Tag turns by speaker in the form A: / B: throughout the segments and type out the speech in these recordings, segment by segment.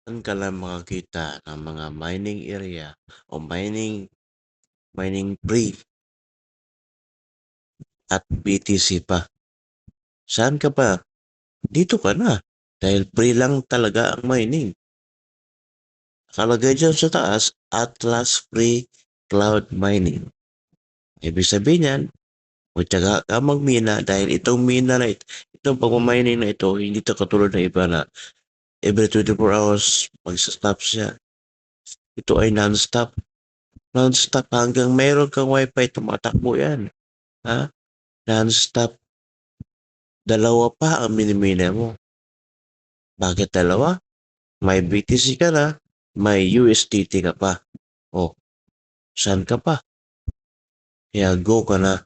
A: Saan ka lang makakita ng mga mining area o mining free at BTC pa? Saan ka pa? Dito ka na. Dahil free lang talaga ang mining. Nakalagay dyan sa taas, Atlas Free Cloud Mining. Ibig sabihin yan, magtyaga ka magmina dahil itong mina na ito, itong pagmamining na ito, hindi ito katulad ng iba na every 24 hours mag-stop siya. Ito ay non-stop. Non-stop hanggang mayroon kang wifi, tumatakbo yan. Ha? Non-stop. Dalawa pa ang minimina mo. Bakit dalawa? May BTC ka na, may USDT ka pa. O, saan ka pa? Kaya go ka na.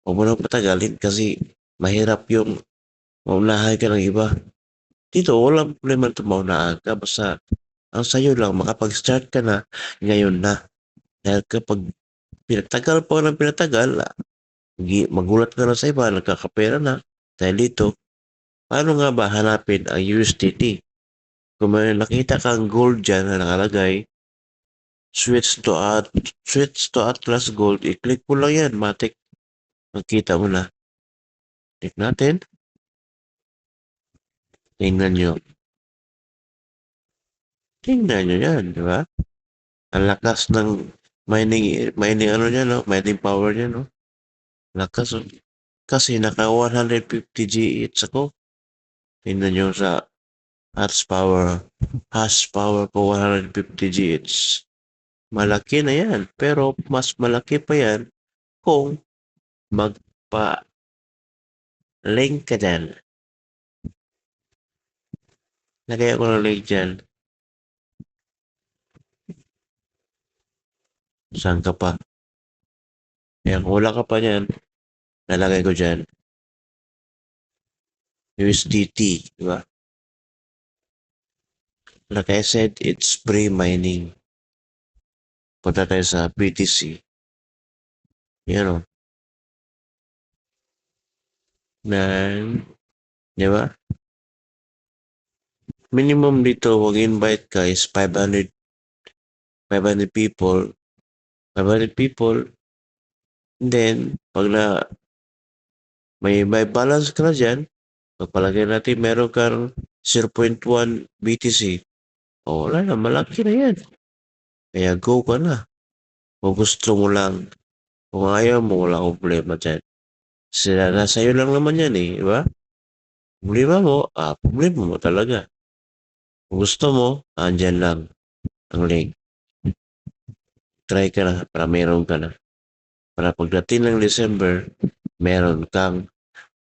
A: Huwag mo nang patagalin kasi mahirap yung maunahan ka ng iba. Dito, walang problema ito maunahan ka. Basta, ang sayo lang, makapag-start ka na, ngayon na. Dahil kapag pinatagal pa ng pinatagal, magulat ka na sa iba, nagkakapera na. Dahil dito, paano nga ba hanapin ang USDT? Kung may nakita kang gold dyan na nakalagay, switch to Atlas Gold, i-click mo lang yan, matik. Makita mo na. Click natin. Tingnan nyo. Tingnan nyo yan, di ba? Ang lakas ng mining ano niya, no? Mining power niya, no? Lakas, oh. Kasi naka 150 GH ako. Tingnan nyo sa hash power ko 150 GH. Malaki na yan. Pero mas malaki pa yan kung magpa-link ka dyan. Lagay ako ng link dyan. Saan ka pa? Kaya kung wala ka pa dyan, nalagay ko dyan. USDT, di ba? Like I said, it's free mining. Punta tayo sa BTC. Yan o. Di ba? Minimum dito, mag-invite ka is 500 people. 500 people. And then, pag na may balance ka na dyan, pagpalagay natin meron kang 0.1 BTC. O wala na, malaki na yan. Kaya go ka na. Kung gusto mo lang. Kung ayaw mo, wala akong problema dyan. Sila na sa'yo lang naman yan eh, di ba? Problema mo talaga. Kung gusto mo, andyan lang ang link. Try ka na para meron ka na. Para pagdating ng December, meron kang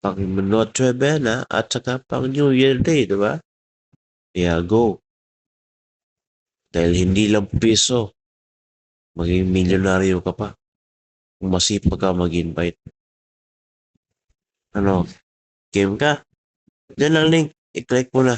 A: pang Noche Buena at saka pang New Year Day, di ba? Kaya go. Dahil hindi lang piso, maging milyonaryo ka pa. Kung masipag ka mag-invite. Ano? Game ka? Diyan ang link. I-click mo na.